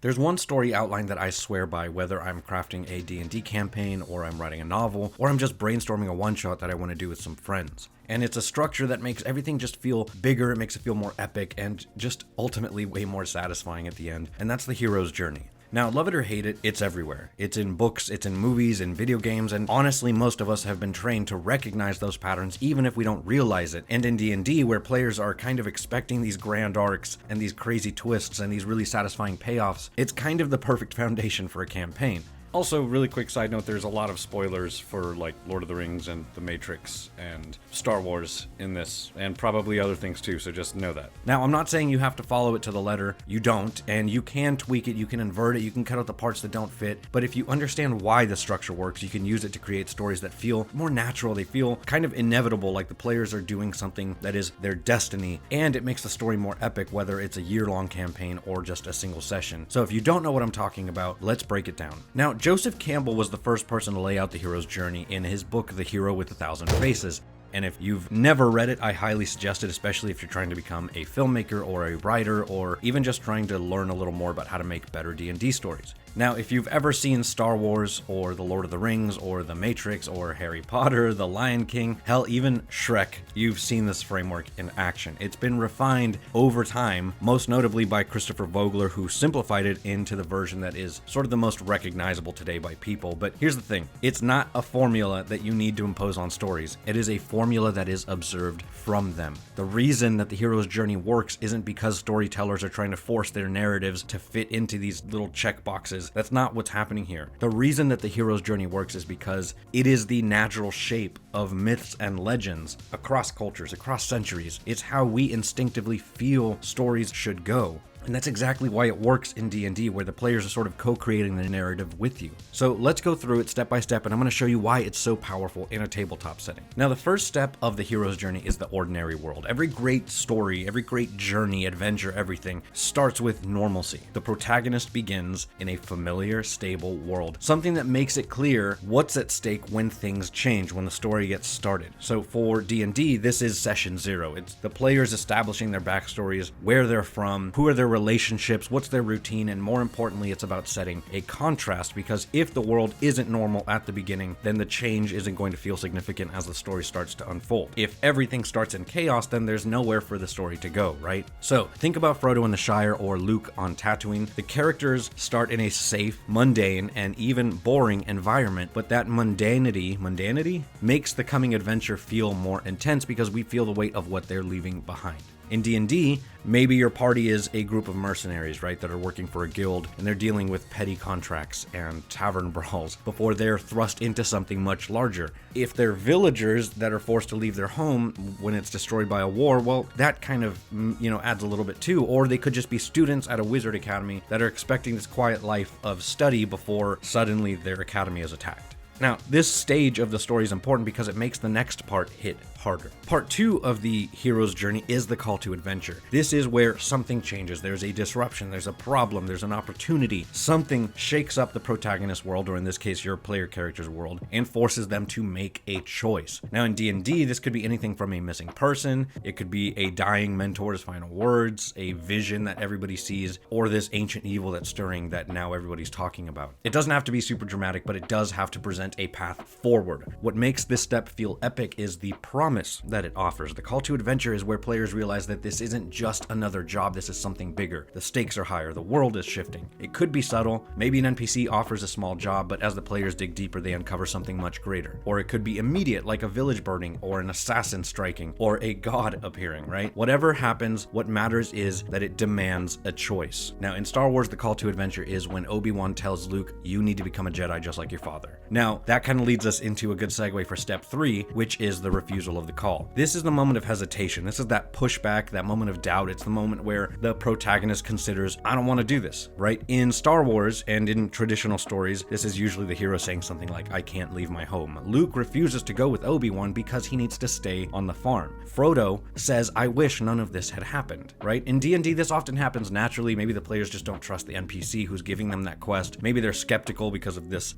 There's one story outline that I swear by, whether I'm crafting a D&D campaign, or I'm writing a novel, or I'm just brainstorming a one-shot that I want to do with some friends. And it's a structure that makes everything just feel bigger, it makes it feel more epic, and just ultimately way more satisfying at the end, and that's the hero's journey. Now, love it or hate it, it's everywhere. It's in books, it's in movies, in video games, and honestly, most of us have been trained to recognize those patterns even if we don't realize it. And in D&D, where players are kind of expecting these grand arcs and these crazy twists and these really satisfying payoffs, it's kind of the perfect foundation for a campaign. Also, really quick side note, there's a lot of spoilers for like Lord of the Rings and The Matrix and Star Wars in this, and probably other things too, so just know that. Now, I'm not saying you have to follow it to the letter, you don't, and you can tweak it, you can invert it, you can cut out the parts that don't fit, but if you understand why the structure works, you can use it to create stories that feel more natural, they feel kind of inevitable, like the players are doing something that is their destiny, and it makes the story more epic, whether it's a year-long campaign or just a single session. So if you don't know what I'm talking about, let's break it down. Now, Joseph Campbell was the first person to lay out the hero's journey in his book, The Hero with a Thousand Faces. And if you've never read it, I highly suggest it, especially if you're trying to become a filmmaker or a writer, or even just trying to learn a little more about how to make better D&D stories. Now, if you've ever seen Star Wars, or The Lord of the Rings, or The Matrix, or Harry Potter, The Lion King, hell, even Shrek, you've seen this framework in action. It's been refined over time, most notably by Christopher Vogler, who simplified it into the version that is sort of the most recognizable today by people. But here's the thing, it's not a formula that you need to impose on stories. It is a formula that is observed from them. The reason that the hero's journey works isn't because storytellers are trying to force their narratives to fit into these little check boxes. That's not what's happening here. The reason that the hero's journey works is because it is the natural shape of myths and legends across cultures, across centuries. It's how we instinctively feel stories should go. And that's exactly why it works in D&D, where the players are sort of co-creating the narrative with you. So let's go through it step by step, and I'm going to show you why it's so powerful in a tabletop setting. Now, the first step of the hero's journey is the ordinary world. Every great story, every great journey, adventure, everything starts with normalcy. The protagonist begins in a familiar, stable world, something that makes it clear what's at stake when things change, when the story gets started. So for D&D, this is session 0. It's the players establishing their backstories, where they're from, who are their relationships, what's their routine, and more importantly, it's about setting a contrast, because if the world isn't normal at the beginning, then the change isn't going to feel significant as the story starts to unfold. If everything starts in chaos, then there's nowhere for the story to go, right? So think about Frodo in the Shire or Luke on Tatooine. The characters start in a safe, mundane, and even boring environment, but that mundanity makes the coming adventure feel more intense because we feel the weight of what they're leaving behind. In D&D, maybe your party is a group of mercenaries, right, that are working for a guild, and they're dealing with petty contracts and tavern brawls before they're thrust into something much larger. If they're villagers that are forced to leave their home when it's destroyed by a war, well, that kind of, adds a little bit too. Or they could just be students at a wizard academy that are expecting this quiet life of study before suddenly their academy is attacked. Now, this stage of the story is important because it makes the next part hit harder. Part 2 of the hero's journey is the call to adventure. This is where something changes. There's a disruption, there's a problem, there's an opportunity. Something shakes up the protagonist's world, or in this case, your player character's world, and forces them to make a choice. Now, in D&D, this could be anything from a missing person, it could be a dying mentor's final words, a vision that everybody sees, or this ancient evil that's stirring that now everybody's talking about. It doesn't have to be super dramatic, but it does have to present a path forward. What makes this step feel epic is the promise that it offers. The call to adventure is where players realize that this isn't just another job, this is something bigger. The stakes are higher, the world is shifting. It could be subtle, maybe an NPC offers a small job, but as the players dig deeper, they uncover something much greater. Or it could be immediate, like a village burning, or an assassin striking, or a god appearing, right? Whatever happens, what matters is that it demands a choice. Now, in Star Wars, the call to adventure is when Obi-Wan tells Luke, you need to become a Jedi just like your father. Now, that kind of leads us into a good segue for step 3, which is the refusal of the call. This is the moment of hesitation. This is that pushback, that moment of doubt. It's the moment where the protagonist considers, I don't want to do this, right? In Star Wars and in traditional stories, this is usually the hero saying something like, I can't leave my home. Luke refuses to go with Obi-Wan because he needs to stay on the farm. Frodo says, I wish none of this had happened, right? In D&D, this often happens naturally. Maybe the players just don't trust the NPC who's giving them that quest. Maybe they're skeptical because of this,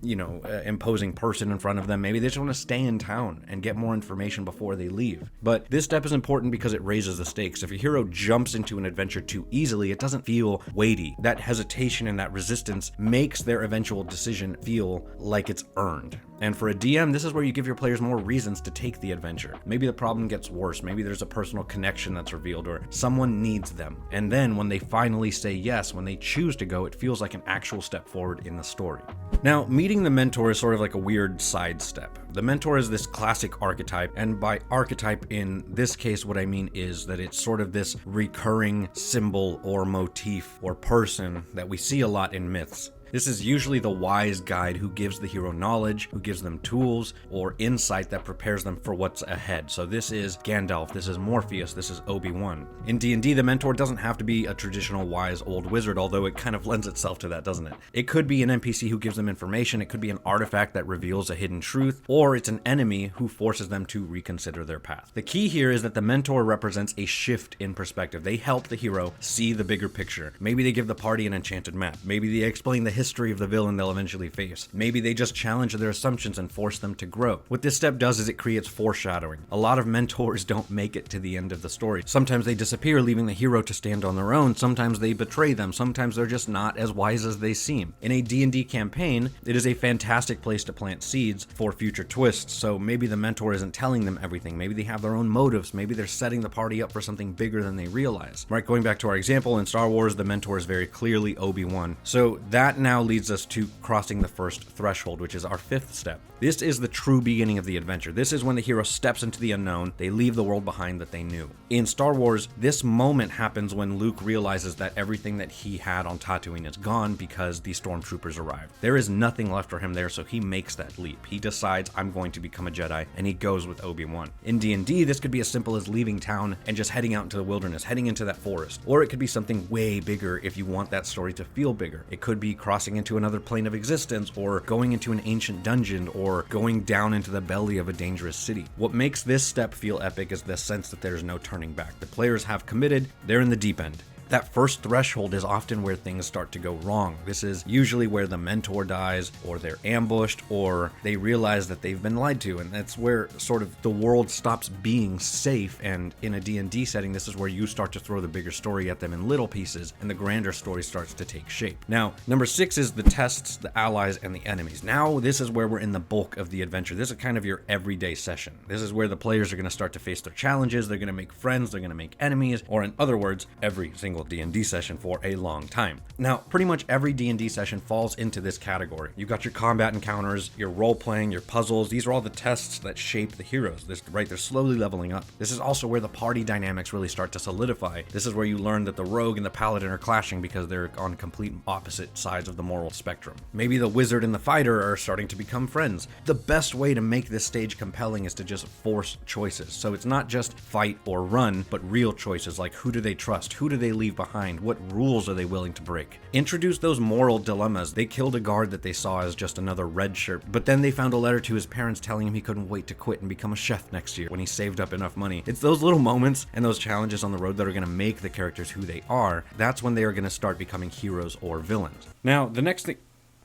imposing living person in front of them. Maybe they just want to stay in town and get more information before they leave. But this step is important because it raises the stakes. If a hero jumps into an adventure too easily, it doesn't feel weighty. That hesitation and that resistance makes their eventual decision feel like it's earned. And for a DM, this is where you give your players more reasons to take the adventure. Maybe the problem gets worse, maybe there's a personal connection that's revealed, or someone needs them. And then when they finally say yes, when they choose to go, it feels like an actual step forward in the story. Now, meeting the mentor is sort of like a weird sidestep. The mentor is this classic archetype, and by archetype in this case, what I mean is that it's sort of this recurring symbol or motif or person that we see a lot in myths. This is usually the wise guide who gives the hero knowledge, who gives them tools or insight that prepares them for what's ahead. So this is Gandalf, this is Morpheus, this is Obi-Wan. In D&D, the mentor doesn't have to be a traditional wise old wizard, although it kind of lends itself to that, doesn't it? It could be an NPC who gives them information, it could be an artifact that reveals a hidden truth, or it's an enemy who forces them to reconsider their path. The key here is that the mentor represents a shift in perspective. They help the hero see the bigger picture. Maybe they give the party an enchanted map. Maybe they explain the history of the villain they'll eventually face. Maybe they just challenge their assumptions and force them to grow. What this step does is it creates foreshadowing. A lot of mentors don't make it to the end of the story. Sometimes they disappear, leaving the hero to stand on their own. Sometimes they betray them. Sometimes they're just not as wise as they seem. In a D&D campaign, it is a fantastic place to plant seeds for future twists. So maybe the mentor isn't telling them everything. Maybe they have their own motives. Maybe they're setting the party up for something bigger than they realize. Right, going back to our example, in Star Wars, the mentor is very clearly Obi-Wan. So that now leads us to crossing the first threshold, which is our fifth step. This is the true beginning of the adventure. This is when the hero steps into the unknown. They leave the world behind that they knew. In Star Wars, this moment happens when Luke realizes that everything that he had on Tatooine is gone because the stormtroopers arrived. There is nothing left for him there, so he makes that leap. He decides, I'm going to become a Jedi, and he goes with Obi-Wan. In D&D, this could be as simple as leaving town and just heading out into the wilderness, heading into that forest. Or it could be something way bigger if you want that story to feel bigger. It could be crossing into another plane of existence, or going into an ancient dungeon, or going down into the belly of a dangerous city. What makes this step feel epic is the sense that there's no turning back. The players have committed, they're in the deep end. That first threshold is often where things start to go wrong. This is usually where the mentor dies, or they're ambushed, or they realize that they've been lied to, and that's where sort of the world stops being safe. And in a D&D setting, this is where you start to throw the bigger story at them in little pieces, and the grander story starts to take shape. Now, number 6 is the tests, the allies, and the enemies. Now, this is where we're in the bulk of the adventure. This is kind of your everyday session. This is where the players are going to start to face their challenges, they're going to make friends, they're going to make enemies, or in other words, every single D&D session for a long time. Now, pretty much every D&D session falls into this category. You've got your combat encounters, your role-playing, your puzzles. These are all the tests that shape the heroes. They're slowly leveling up. This is also where the party dynamics really start to solidify. This is where you learn that the rogue and the paladin are clashing because they're on complete opposite sides of the moral spectrum. Maybe the wizard and the fighter are starting to become friends. The best way to make this stage compelling is to just force choices. So it's not just fight or run, but real choices like who do they trust? Who do they leave behind? What rules are they willing to break? Introduce those moral dilemmas. They killed a guard that they saw as just another red shirt, but then they found a letter to his parents telling him he couldn't wait to quit and become a chef next year when he saved up enough money. It's those little moments and those challenges on the road that are going to make the characters who they are. That's when they are going to start becoming heroes or villains. Now, the next thing...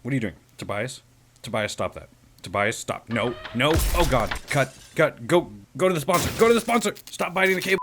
What are you doing? Tobias? Tobias, stop that. Tobias, stop. No. Oh God. Cut. Go to the sponsor. Go to the sponsor. Stop biting the cable.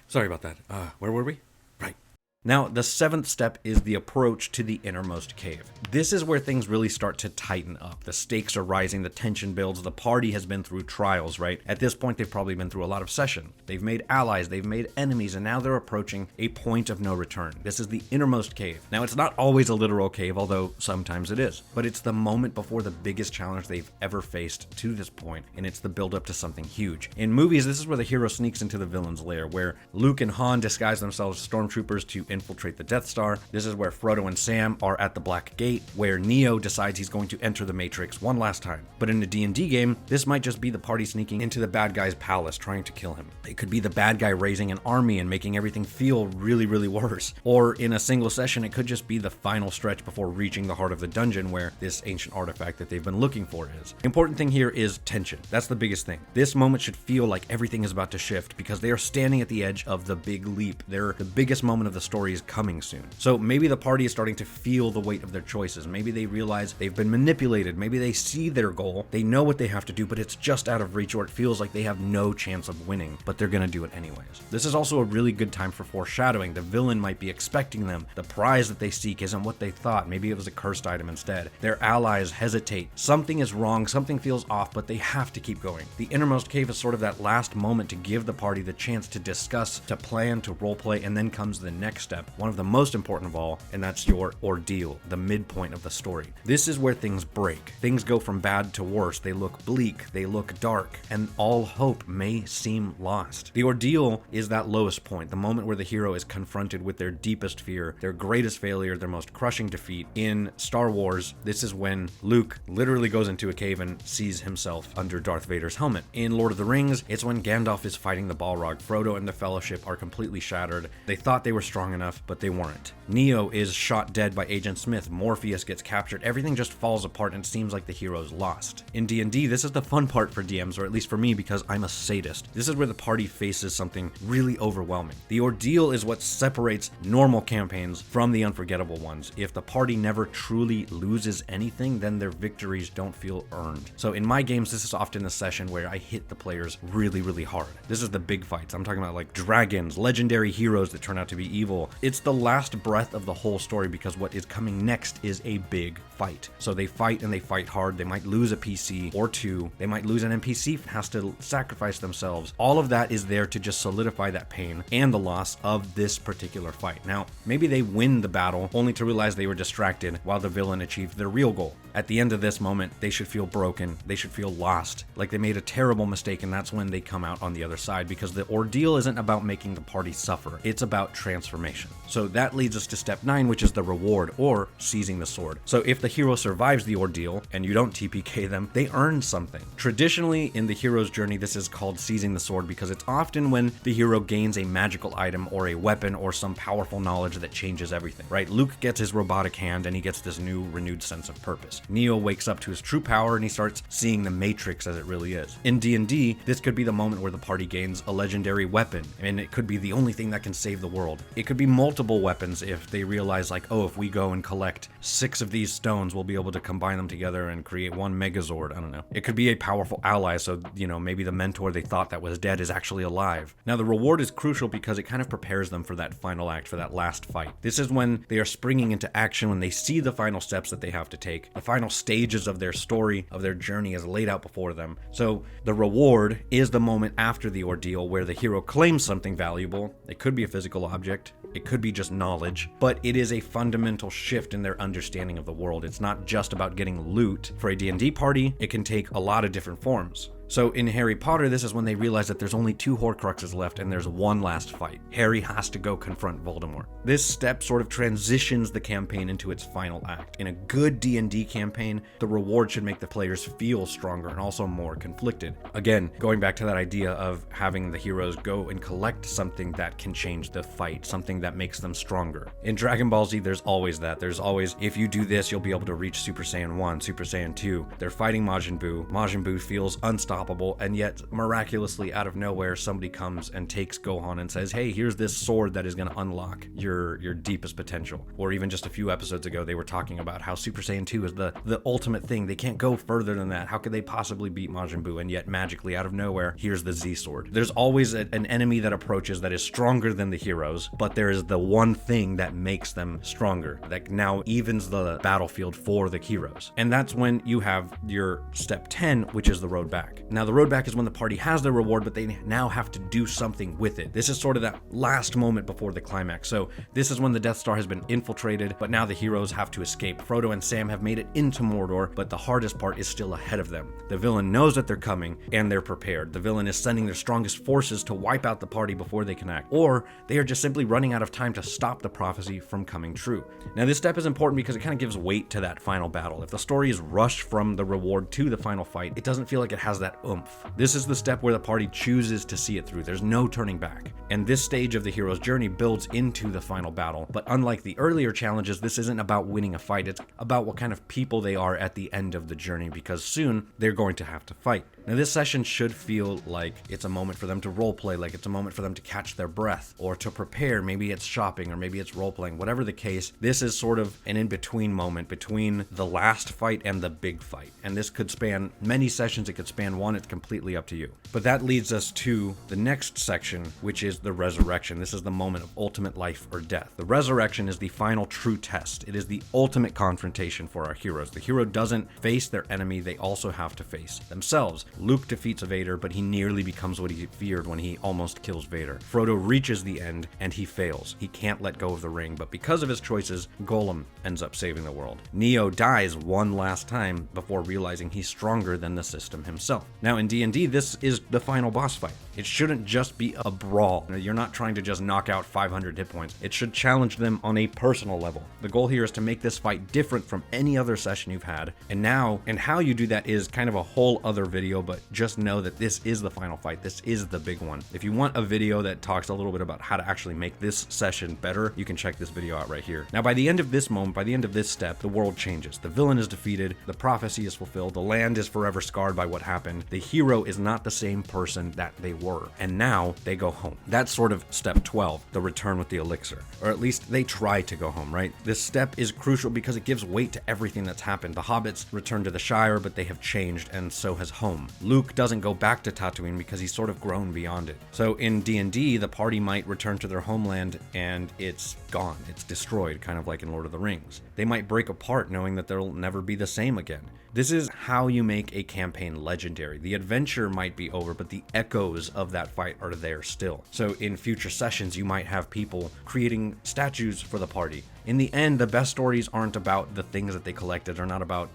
Sorry about that. Where were we? Right. Now, the 7th step is the approach to the innermost cave. This is where things really start to tighten up. The stakes are rising, the tension builds, the party has been through trials, right? At this point, they've probably been through a lot of session. They've made allies, they've made enemies, and now they're approaching a point of no return. This is the innermost cave. Now, it's not always a literal cave, although sometimes it is, but it's the moment before the biggest challenge they've ever faced to this point, and it's the build-up to something huge. In movies, this is where the hero sneaks into the villain's lair, where Luke and Han disguise themselves as stormtroopers to infiltrate the Death Star. This is where Frodo and Sam are at the Black Gate, where Neo decides he's going to enter the Matrix one last time. But in a D&D game, this might just be the party sneaking into the bad guy's palace trying to kill him. It could be the bad guy raising an army and making everything feel really, really worse. Or in a single session, it could just be the final stretch before reaching the heart of the dungeon where this ancient artifact that they've been looking for is. The important thing here is tension. That's the biggest thing. This moment should feel like everything is about to shift because they are standing at the edge of the big leap. The biggest moment of the story is coming soon. So maybe the party is starting to feel the weight of their choices. Maybe they realize they've been manipulated. Maybe they see their goal. They know what they have to do, but it's just out of reach, or it feels like they have no chance of winning, but they're gonna do it anyways. This is also a really good time for foreshadowing. The villain might be expecting them. The prize that they seek isn't what they thought. Maybe it was a cursed item instead. Their allies hesitate. Something is wrong, something feels off, but they have to keep going. The innermost cave is sort of that last moment to give the party the chance to discuss, to plan, to roleplay, and then comes the next step, one of the most important of all, and that's your ordeal, the midpoint of the story. This is where things break. Things go from bad to worse. They look bleak, they look dark, and all hope may seem lost. The ordeal is that lowest point, the moment where the hero is confronted with their deepest fear, their greatest failure, their most crushing defeat. In Star Wars, this is when Luke literally goes into a cave and sees himself under Darth Vader's helmet. In Lord of the Rings, it's when Gandalf is fighting the Balrog. Frodo and the Fellowship are completely shattered. They thought they were strong enough, but they weren't. Neo is shot dead by Agent Smith. Morpheus gets captured. Everything just falls apart and it seems like the hero's lost. In D&D, this is the fun part for DMs, or at least for me, because I'm a sadist. This is where the party faces something really overwhelming. The ordeal is what separates normal campaigns from the unforgettable ones. If the party never truly loses anything, then their victories don't feel earned. So in my games, this is often the session where I hit the players really, really hard. This is the big fights. I'm talking about like dragons, legendary heroes that turn out to be evil. It's the last breath of the whole story because what is coming next is a big fight. So they fight and they fight hard. They might lose a PC or two. They might lose an NPC, has to sacrifice themselves. All of that is there to just solidify that pain and the loss of this particular fight. Now, maybe they win the battle only to realize they were distracted while the villain achieved their real goal. At the end of this moment, they should feel broken. They should feel lost, like they made a terrible mistake, and that's when they come out on the other side, because the ordeal isn't about making the party suffer. It's about transformation. So that leads us to step 9, which is the reward, or seizing the sword. So if the hero survives the ordeal and you don't TPK them, they earn something. Traditionally, in the hero's journey, this is called seizing the sword because it's often when the hero gains a magical item or a weapon or some powerful knowledge that changes everything, right? Luke gets his robotic hand and he gets this new renewed sense of purpose. Neo wakes up to his true power and he starts seeing the Matrix as it really is. In D&D, this could be the moment where the party gains a legendary weapon, and it could be the only thing that can save the world. It could be multiple weapons if they realize like, oh, if we go and collect 6 of these stones, we'll be able to combine them together and create one Megazord. I don't know. It could be a powerful ally, so, maybe the mentor they thought that was dead is actually alive. Now, the reward is crucial because it kind of prepares them for that final act, for that last fight. This is when they are springing into action, when they see the final steps that they have to take. The final stages of their story, of their journey is laid out before them. So the reward is the moment after the ordeal where the hero claims something valuable. It could be a physical object. It could be just knowledge, but it is a fundamental shift in their understanding of the world. It's not just about getting loot. For a D&D party, it can take a lot of different forms. So in Harry Potter, this is when they realize that there's only 2 Horcruxes left and there's one last fight. Harry has to go confront Voldemort. This step sort of transitions the campaign into its final act. In a good D&D campaign, the reward should make the players feel stronger and also more conflicted. Again, going back to that idea of having the heroes go and collect something that can change the fight, something that makes them stronger. In Dragon Ball Z, there's always that. There's always, if you do this, you'll be able to reach Super Saiyan 1, Super Saiyan 2. They're fighting Majin Buu. Majin Buu feels unstoppable, and yet miraculously out of nowhere somebody comes and takes Gohan and says, hey, here's this sword that is going to unlock your deepest potential. Or even just a few episodes ago, they were talking about how Super Saiyan 2 is the ultimate thing. They can't go further than that. How could they possibly beat Majin Buu? And yet magically out of nowhere, here's the Z sword. There's always an enemy that approaches that is stronger than the heroes, but there is the one thing that makes them stronger, that now evens the battlefield for the heroes. And that's when you have your step 10, which is the road back. Now the road back is when the party has their reward, but they now have to do something with it. This is sort of that last moment before the climax. So this is when the Death Star has been infiltrated, but now the heroes have to escape. Frodo and Sam have made it into Mordor, but the hardest part is still ahead of them. The villain knows that they're coming, and they're prepared. The villain is sending their strongest forces to wipe out the party before they can act, or they are just simply running out of time to stop the prophecy from coming true. Now this step is important because it kind of gives weight to that final battle. If the story is rushed from the reward to the final fight, it doesn't feel like it has that oomph. This is the step where the party chooses to see it through. There's no turning back. And this stage of the hero's journey builds into the final battle. But unlike the earlier challenges, this isn't about winning a fight. It's about what kind of people they are at the end of the journey, because soon they're going to have to fight. Now this session should feel like it's a moment for them to roleplay, like it's a moment for them to catch their breath or to prepare. Maybe it's shopping or maybe it's roleplaying, whatever the case. This is sort of an in-between moment between the last fight and the big fight. And this could span many sessions, it could span one, it's completely up to you. But that leads us to the next section, which is the resurrection. This is the moment of ultimate life or death. The resurrection is the final true test. It is the ultimate confrontation for our heroes. The hero doesn't face their enemy, they also have to face themselves. Luke defeats Vader, but he nearly becomes what he feared when he almost kills Vader. Frodo reaches the end, and he fails. He can't let go of the ring, but because of his choices, Gollum ends up saving the world. Neo dies one last time before realizing he's stronger than the system himself. Now in D&D, this is the final boss fight. It shouldn't just be a brawl. You're not trying to just knock out 500 hit points. It should challenge them on a personal level. The goal here is to make this fight different from any other session you've had. And how you do that is kind of a whole other video, but just know that this is the final fight. This is the big one. If you want a video that talks a little bit about how to actually make this session better, you can check this video out right here. Now, by the end of this moment, by the end of this step, the world changes. The villain is defeated, the prophecy is fulfilled, the land is forever scarred by what happened. The hero is not the same person that they were, and now they go home. That's sort of step 12, the return with the elixir. Or at least they try to go home, right? This step is crucial because it gives weight to everything that's happened. The hobbits return to the Shire, but they have changed, and so has home. Luke doesn't go back to Tatooine because he's sort of grown beyond it. So in D&D, the party might return to their homeland and it's gone. It's destroyed, kind of like in Lord of the Rings. They might break apart knowing that they'll never be the same again. This is how you make a campaign legendary. The adventure might be over, but the echoes of that fight are there still. So in future sessions, you might have people creating statues for the party. In the end, the best stories aren't about the things that they collected, or not about,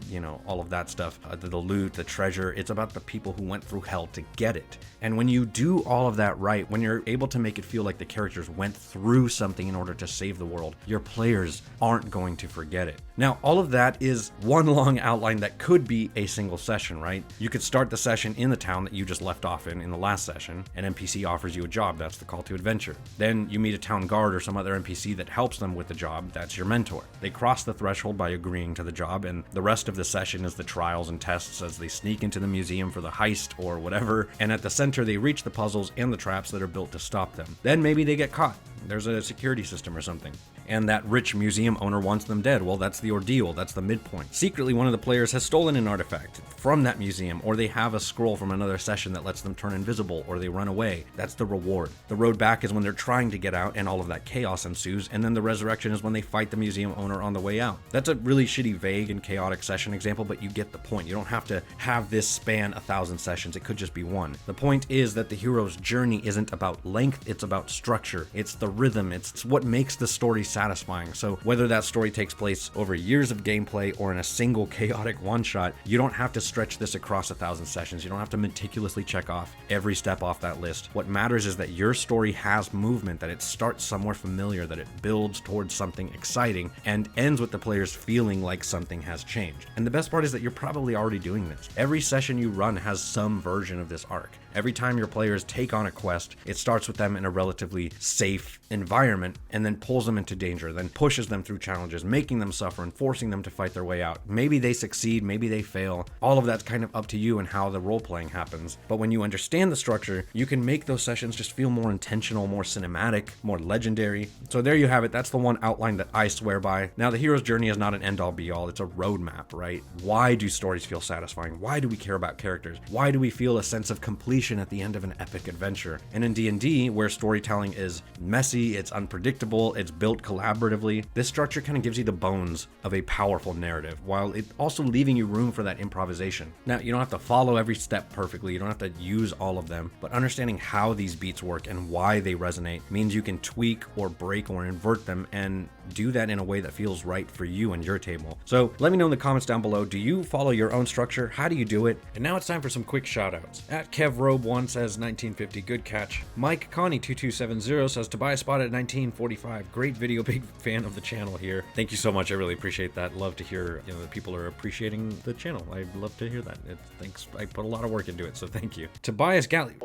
all of that stuff, the loot, the treasure. It's about the people who went through hell to get it. And when you do all of that right, when you're able to make it feel like the characters went through something in order to save the world, your players aren't going to forget it. Now, all of that is one long outline that could be a single session, right? You could start the session in the town that you just left off in the last session. An NPC offers you a job. That's the call to adventure. Then you meet a town guard or some other NPC that helps them with the job. That's your mentor. They cross the threshold by agreeing to the job, and the rest of the session is the trials and tests as they sneak into the museum for the heist or whatever. And at the center, they reach the puzzles and the traps that are built to stop them. Then maybe they get caught. There's a security system or something. And that rich museum owner wants them dead. Well, that's the ordeal. That's the midpoint. Secretly, one of the players has stolen an artifact from that museum, or they have a scroll from another session that lets them turn invisible, or they run away. That's the reward. The road back is when they're trying to get out and all of that chaos ensues, and then the resurrection is when they fight the museum owner on the way out. That's a really shitty, vague, and chaotic session example, but you get the point. You don't have to have this span 1,000 sessions. It could just be one. The point is that the hero's journey isn't about length, it's about structure. It's the rhythm. It's what makes the story satisfying. So whether that story takes place over years of gameplay or in a single chaotic one-shot, you don't have to stretch this across 1,000 sessions. You don't have to meticulously check off every step off that list. What matters is that your story has movement, that it starts somewhere familiar, that it builds towards something exciting and ends with the players feeling like something has changed. And the best part is that you're probably already doing this. Every session you run has some version of this arc. Every time your players take on a quest, it starts with them in a relatively safe environment and then pulls them into danger, then pushes them through challenges, making them suffer and forcing them to fight their way out. Maybe they succeed, maybe they fail. All of that's kind of up to you and how the role-playing happens. But when you understand the structure, you can make those sessions just feel more intentional, more cinematic, more legendary. So there you have it. That's the one outline that I swear by. Now, the hero's journey is not an end-all be-all. It's a roadmap, right? Why do stories feel satisfying? Why do we care about characters? Why do we feel a sense of completion at the end of an epic adventure? And in D&D, where storytelling is messy, easy, it's unpredictable, it's built collaboratively. This structure kind of gives you the bones of a powerful narrative, while it also leaving you room for that improvisation. Now, you don't have to follow every step perfectly, you don't have to use all of them, but understanding how these beats work and why they resonate means you can tweak or break or invert them and do that in a way that feels right for you and your table. So let me know in the comments down below, do you follow your own structure? How do you do it? And now it's time for some quick shout outs. At KevRobe1 says 1950, good catch. Mike Connie 2270 says Tobias spotted 1945, great video, big fan of the channel here. Thank you so much, I really appreciate that. Love to hear, that people are appreciating the channel. I love to hear that. Thanks, I put a lot of work into it, so thank you. Tobias Gallion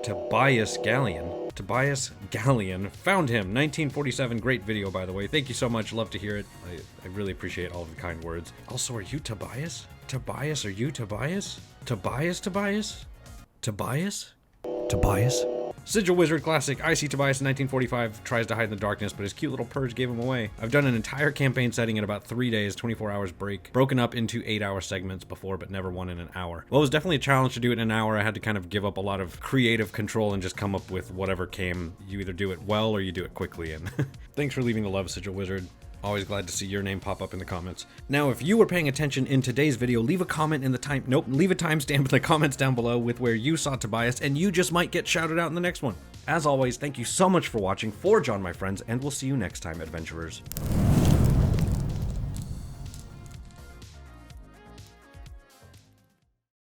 found him 1947, great video by the way. Thank you so much, love to hear it. I really appreciate all of the kind words. Also, are you Tobias? Tobias, are you Tobias? Tobias? Sigil Wizard Classic. I see Tobias in 1945 tries to hide in the darkness, but his cute little purge gave him away. I've done an entire campaign setting in about 3 days, 24 hours break, broken up into 8-hour segments before, but never one in an hour. Well, it was definitely a challenge to do it in an hour. I had to kind of give up a lot of creative control and just come up with whatever came. You either do it well or you do it quickly, and thanks for leaving the love, Sigil Wizard. Always glad to see your name pop up in the comments. Now, if you were paying attention in today's video, leave a comment in the leave a timestamp in the comments down below with where you saw Tobias, and you just might get shouted out in the next one. As always, thank you so much for watching. Forge on, my friends, and we'll see you next time, adventurers.